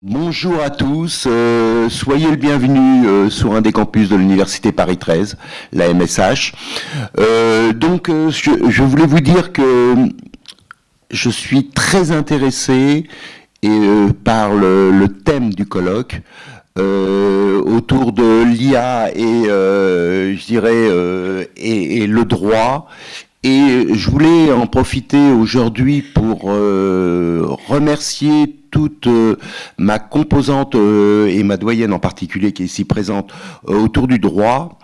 Bonjour à tous, soyez le bienvenu sur un des campus de l'Université Paris 13, la MSH. Je voulais vous dire que je suis très intéressé par le thème du colloque autour de l'IA et le droit. Et je voulais en profiter aujourd'hui pour remercier toute ma composante et ma doyenne en particulier qui est ici présente autour du droit,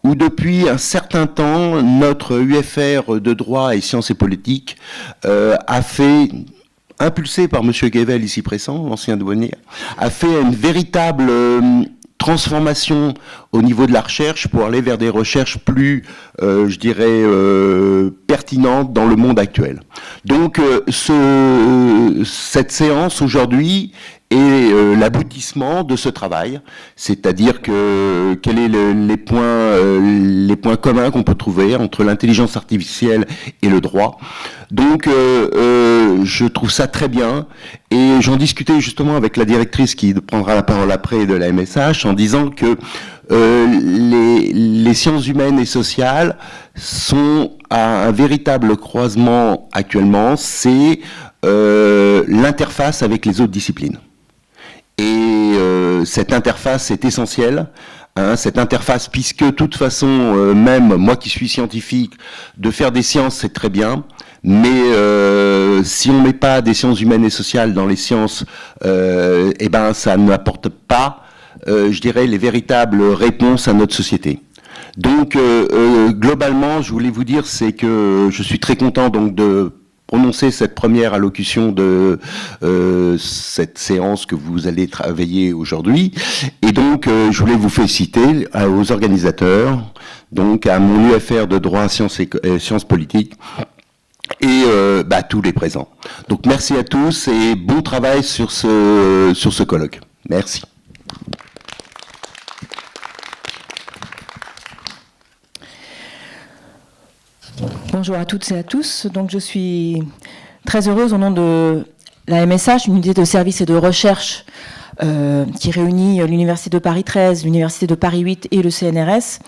où depuis un certain temps, notre UFR de droit et sciences et politiques a fait, impulsé par M. Guével ici présent, l'ancien douanier, a fait une véritable transformation au niveau de la recherche pour aller vers des recherches plus, pertinentes dans le monde actuel. Donc, cette séance aujourd'hui est l'aboutissement de ce travail, c'est-à-dire que quels sont les points communs qu'on peut trouver entre l'intelligence artificielle et le droit. Donc, je trouve ça très bien, et j'en discutais justement avec la directrice qui prendra la parole après de la MSH en disant que les sciences humaines et sociales sont à un véritable croisement actuellement, c'est l'interface avec les autres disciplines. Et cette interface est essentielle, cette interface, puisque de toute façon, même moi qui suis scientifique, de faire des sciences, c'est très bien, mais si on ne met pas des sciences humaines et sociales dans les sciences, ça n'apporte pas, les véritables réponses à notre société. Donc, globalement, je voulais vous dire, c'est que je suis très content donc de prononcer cette première allocution de cette séance que vous allez travailler aujourd'hui. Et donc, je voulais vous féliciter aux organisateurs, donc à mon UFR de droit, sciences et sciences politiques, et tous les présents. Donc, merci à tous et bon travail sur ce colloque. Merci. Bonjour à toutes et à tous. Donc, je suis très heureuse au nom de la MSH, une unité de service et de recherche qui réunit l'Université de Paris 13, l'Université de Paris 8 et le CNRS.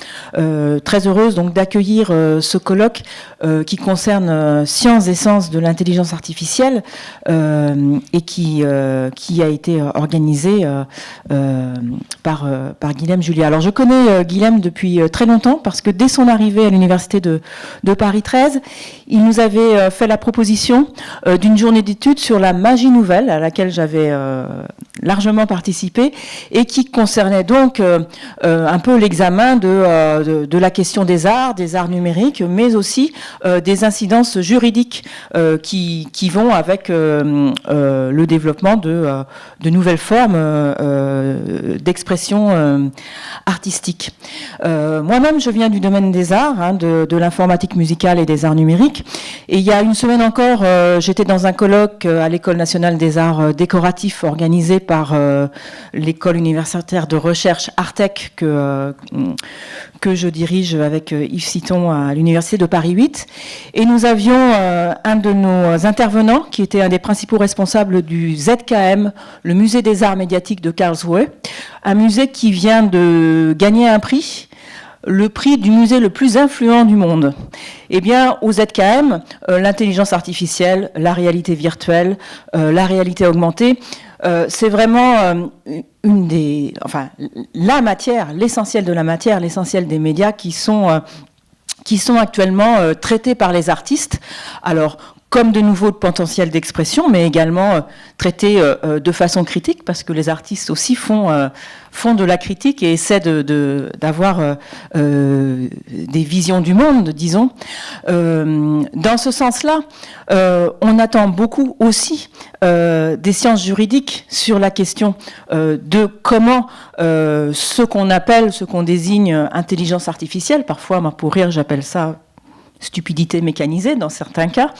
Très heureuse donc d'accueillir ce colloque qui concerne sciences et sens de l'intelligence artificielle et qui a été organisé par Guilhem Julia. Alors je connais Guilhem depuis très longtemps parce que dès son arrivée à l'Université de Paris 13, il nous avait fait la proposition d'une journée d'études sur la magie nouvelle à laquelle j'avais largement participé et qui concernait donc un peu l'examen de la question des arts numériques, mais aussi des incidences juridiques qui vont avec le développement de nouvelles formes d'expression artistique. Moi-même, je viens du domaine des arts, de l'informatique musicale et des arts numériques. Et il y a une semaine encore, j'étais dans un colloque à l'École nationale des arts décoratifs organisé par l'école universitaire de recherche Artec que je dirige avec Yves Citon à l'Université de Paris 8. Et nous avions un de nos intervenants qui était un des principaux responsables du ZKM, le musée des arts médiatiques de Karlsruhe, un musée qui vient de gagner un prix, le prix du musée le plus influent du monde. Eh bien, au ZKM, l'intelligence artificielle, la réalité virtuelle, la réalité augmentée, c'est vraiment la matière, l'essentiel de la matière, l'essentiel des médias qui sont actuellement traités par les artistes. Alors, comme de nouveaux potentiels d'expression, mais également traités de façon critique, parce que les artistes aussi font de la critique et essaient d'avoir des visions du monde, disons. Dans ce sens-là, on attend beaucoup aussi des sciences juridiques sur la question de comment ce qu'on désigne intelligence artificielle, parfois, pour rire, j'appelle ça stupidité mécanisée dans certains cas.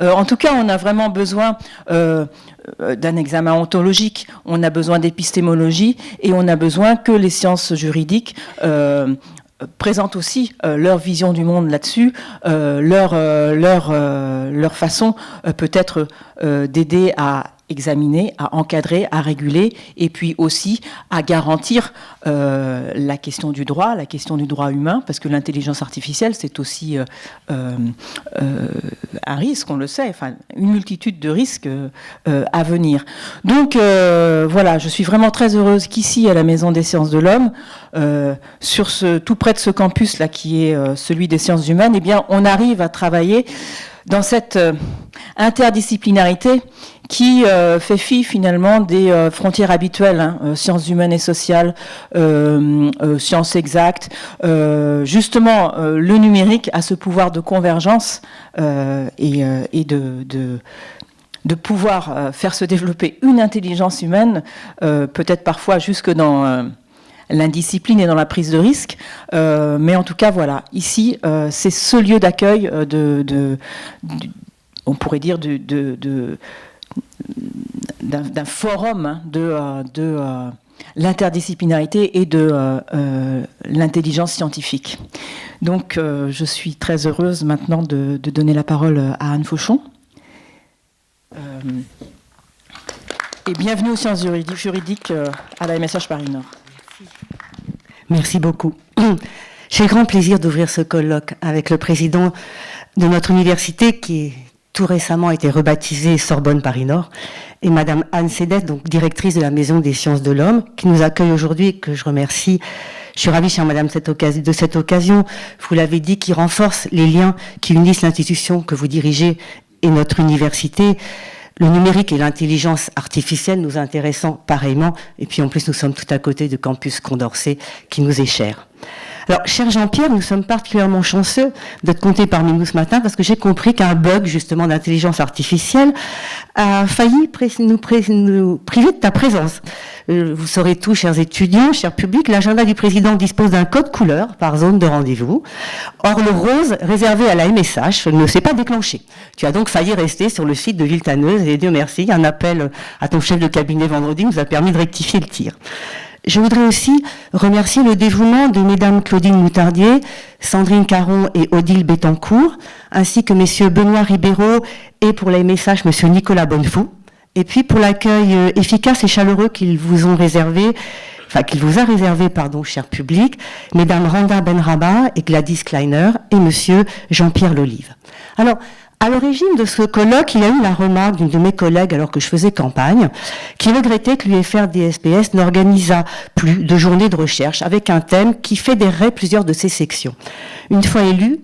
En tout cas, on a vraiment besoin d'un examen ontologique, on a besoin d'épistémologie et on a besoin que les sciences juridiques présentent aussi leur vision du monde là-dessus, leur façon peut-être d'aider à examiner, à encadrer, à réguler, et puis aussi à garantir la question du droit humain, parce que l'intelligence artificielle, c'est aussi un risque, on le sait, enfin, une multitude de risques à venir. Donc voilà, je suis vraiment très heureuse qu'ici, à la Maison des sciences de l'homme, tout près de ce campus là, qui est celui des sciences humaines, eh bien, on arrive à travailler dans cette interdisciplinarité qui fait fi finalement des frontières habituelles, sciences humaines et sociales, sciences exactes. Justement, le numérique a ce pouvoir de convergence et de pouvoir faire se développer une intelligence humaine, peut-être parfois jusque dans l'indiscipline et dans la prise de risque, mais en tout cas voilà, ici c'est ce lieu d'accueil on pourrait dire d'un forum de l'interdisciplinarité et de l'intelligence scientifique. Donc je suis très heureuse maintenant de donner la parole à Anne Fauchon. Et bienvenue aux sciences juridiques à la MSH Paris-Nord. Merci beaucoup. J'ai grand plaisir d'ouvrir ce colloque avec le président de notre université qui tout récemment a été rebaptisée Sorbonne Paris-Nord et Madame Anne Sédet, donc directrice de la Maison des sciences de l'homme, qui nous accueille aujourd'hui et que je remercie. Je suis ravie, chère Madame, de cette occasion, vous l'avez dit, qui renforce les liens qui unissent l'institution que vous dirigez et notre université. Le numérique et l'intelligence artificielle nous intéressant pareillement. Et puis en plus, nous sommes tout à côté du campus Condorcet qui nous est cher. Alors, cher Jean-Pierre, nous sommes particulièrement chanceux de te compter parmi nous ce matin parce que j'ai compris qu'un bug, justement, d'intelligence artificielle a failli nous priver de ta présence. Vous saurez tout, chers étudiants, chers publics, l'agenda du président dispose d'un code couleur par zone de rendez-vous. Or, le rose, réservé à la MSH, ne s'est pas déclenché. Tu as donc failli rester sur le site de Villetaneuse et Dieu merci, un appel à ton chef de cabinet vendredi nous a permis de rectifier le tir. Je voudrais aussi remercier le dévouement de mesdames Claudine Moutardier, Sandrine Caron et Odile Bettencourt, ainsi que messieurs Benoît Ribeiro et pour la MSH, monsieur Nicolas Bonnefou, et puis pour l'accueil efficace et chaleureux qu'il vous a réservé, cher public, mesdames Randa Benraba et Gladys Kleiner et monsieur Jean-Pierre Lolive. Alors, à l'origine de ce colloque, il y a eu la remarque d'une de mes collègues, alors que je faisais campagne, qui regrettait que l'UFR-DSPS n'organisât plus de journées de recherche avec un thème qui fédérerait plusieurs de ses sections. Une fois élue,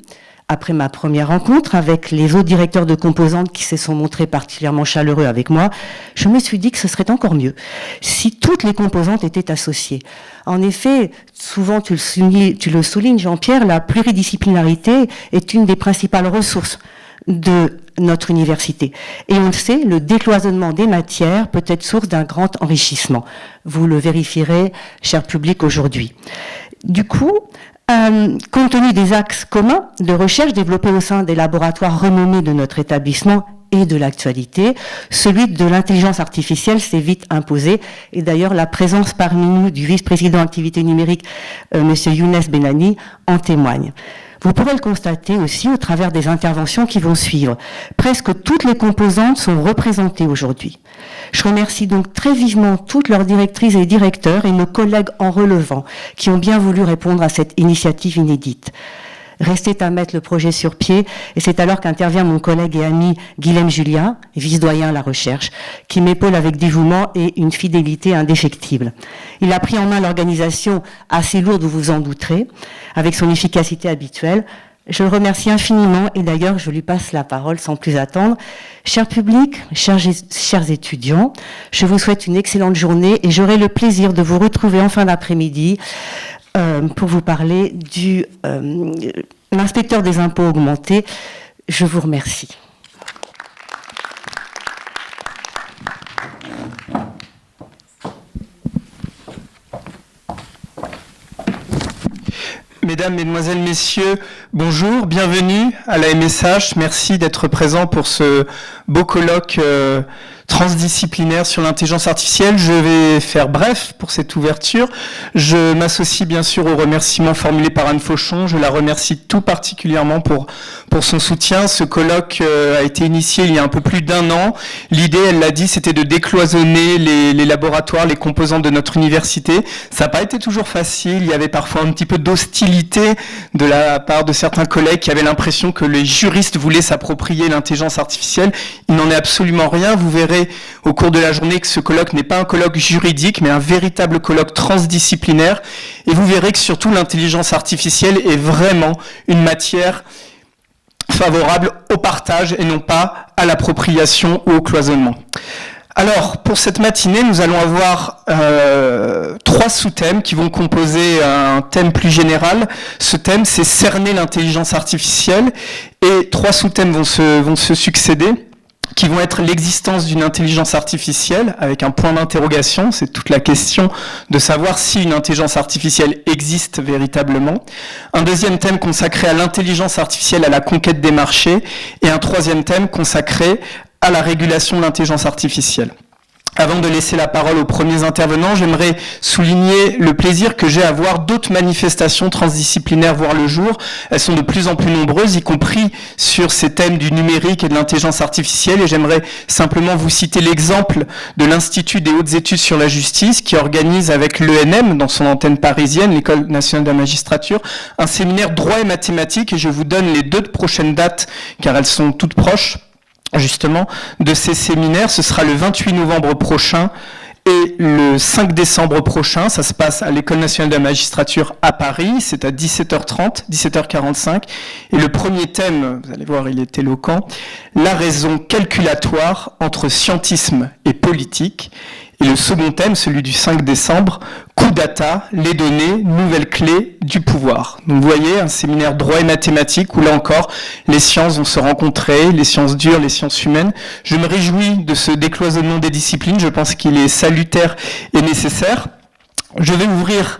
après ma première rencontre avec les autres directeurs de composantes qui se sont montrés particulièrement chaleureux avec moi, je me suis dit que ce serait encore mieux si toutes les composantes étaient associées. En effet, souvent tu le soulignes, Jean-Pierre, la pluridisciplinarité est une des principales ressources de notre université. Et on le sait, le décloisonnement des matières peut être source d'un grand enrichissement. Vous le vérifierez, cher public, aujourd'hui. Du coup, compte tenu des axes communs de recherche développés au sein des laboratoires renommés de notre établissement et de l'actualité, celui de l'intelligence artificielle s'est vite imposé. Et d'ailleurs, la présence parmi nous du vice-président activité numérique, monsieur Younes Benani, en témoigne. Vous pourrez le constater aussi au travers des interventions qui vont suivre. Presque toutes les composantes sont représentées aujourd'hui. Je remercie donc très vivement toutes leurs directrices et directeurs et nos collègues en relevant qui ont bien voulu répondre à cette initiative inédite. Restait à mettre le projet sur pied et c'est alors qu'intervient mon collègue et ami Guilhem Julien, vice-doyen à la recherche, qui m'épaule avec dévouement et une fidélité indéfectible. Il a pris en main l'organisation assez lourde, vous vous en douterez, avec son efficacité habituelle. Je le remercie infiniment et d'ailleurs je lui passe la parole sans plus attendre. Cher public, chers étudiants, je vous souhaite une excellente journée et j'aurai le plaisir de vous retrouver en fin d'après-midi pour vous parler du l'inspecteur des impôts augmentés. Je vous remercie. Mesdames, Mesdemoiselles, Messieurs, bonjour, bienvenue à la MSH. Merci d'être présents pour ce beau colloque transdisciplinaire sur l'intelligence artificielle. Je vais faire bref pour cette ouverture. Je m'associe bien sûr aux remerciements formulés par Anne Fauchon. Je la remercie tout particulièrement pour son soutien. Ce colloque a été initié il y a un peu plus d'1 an. L'idée, elle l'a dit, c'était de décloisonner les laboratoires, les composantes de notre université. Ça n'a pas été toujours facile. Il y avait parfois un petit peu d'hostilité de la part de certains collègues qui avaient l'impression que les juristes voulaient s'approprier l'intelligence artificielle. Il n'en est absolument rien. Vous verrez au cours de la journée que ce colloque n'est pas un colloque juridique, mais un véritable colloque transdisciplinaire. Et vous verrez que surtout l'intelligence artificielle est vraiment une matière favorable au partage et non pas à l'appropriation ou au cloisonnement. Alors, pour cette matinée, nous allons avoir 3 sous-thèmes qui vont composer un thème plus général. Ce thème, c'est cerner l'intelligence artificielle, et 3 sous-thèmes vont se succéder, qui vont être l'existence d'une intelligence artificielle, avec un point d'interrogation, c'est toute la question de savoir si une intelligence artificielle existe véritablement. Un deuxième thème consacré à l'intelligence artificielle, à la conquête des marchés, et un troisième thème consacré à la régulation de l'intelligence artificielle. Avant de laisser la parole aux premiers intervenants, j'aimerais souligner le plaisir que j'ai à voir d'autres manifestations transdisciplinaires voir le jour. Elles sont de plus en plus nombreuses, y compris sur ces thèmes du numérique et de l'intelligence artificielle. Et j'aimerais simplement vous citer l'exemple de l'Institut des hautes études sur la justice, qui organise avec l'ENM, dans son antenne parisienne, l'École nationale de la magistrature, un séminaire droit et mathématiques. Et je vous donne les 2 prochaines dates, car elles sont toutes proches, justement, de ces séminaires. Ce sera le 28 novembre prochain et le 5 décembre prochain. Ça se passe à l'École nationale de la magistrature à Paris. C'est à 17h30, 17h45. Et le premier thème, vous allez voir, il est éloquent, la raison calculatoire entre scientisme et politique. Et le second thème, celui du 5 décembre, coup data, les données, nouvelles clés du pouvoir. Donc vous voyez, un séminaire droit et mathématiques où là encore, les sciences vont se rencontrer, les sciences dures, les sciences humaines. Je me réjouis de ce décloisonnement des disciplines, je pense qu'il est salutaire et nécessaire. Je vais ouvrir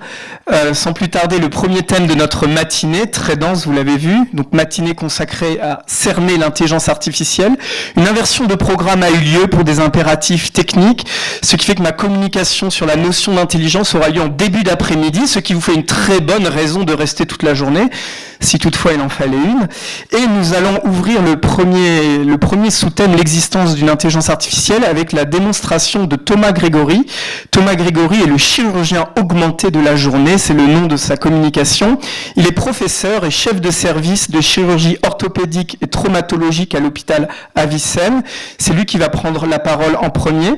sans plus tarder le premier thème de notre matinée, très dense, vous l'avez vu, donc matinée consacrée à cerner l'intelligence artificielle. Une inversion de programme a eu lieu pour des impératifs techniques, ce qui fait que ma communication sur la notion d'intelligence aura lieu en début d'après-midi, ce qui vous fait une très bonne raison de rester toute la journée, si toutefois il en fallait une. Et nous allons ouvrir le premier sous-thème, l'existence d'une intelligence artificielle, avec la démonstration de Thomas Grégory. Thomas Grégory est le chirurgien augmenté de la journée, c'est le nom de sa communication. Il est professeur et chef de service de chirurgie orthopédique et traumatologique à l'hôpital Avicenne. C'est lui qui va prendre la parole en premier.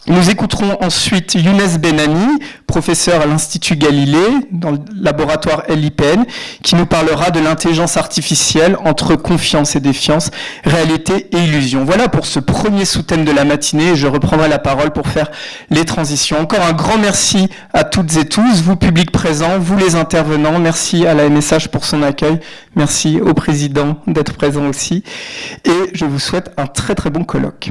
Nous écouterons ensuite Younes Benani, professeur à l'Institut Galilée, dans le laboratoire LIPN, qui nous parlera de l'intelligence artificielle entre confiance et défiance, réalité et illusion. Voilà pour ce premier sous-thème de la matinée. Je reprendrai la parole pour faire les transitions. Encore un grand merci à toutes et tous, vous public présents, vous les intervenants. Merci à la MSH pour son accueil. Merci au président d'être présent aussi. Et je vous souhaite un très très bon colloque.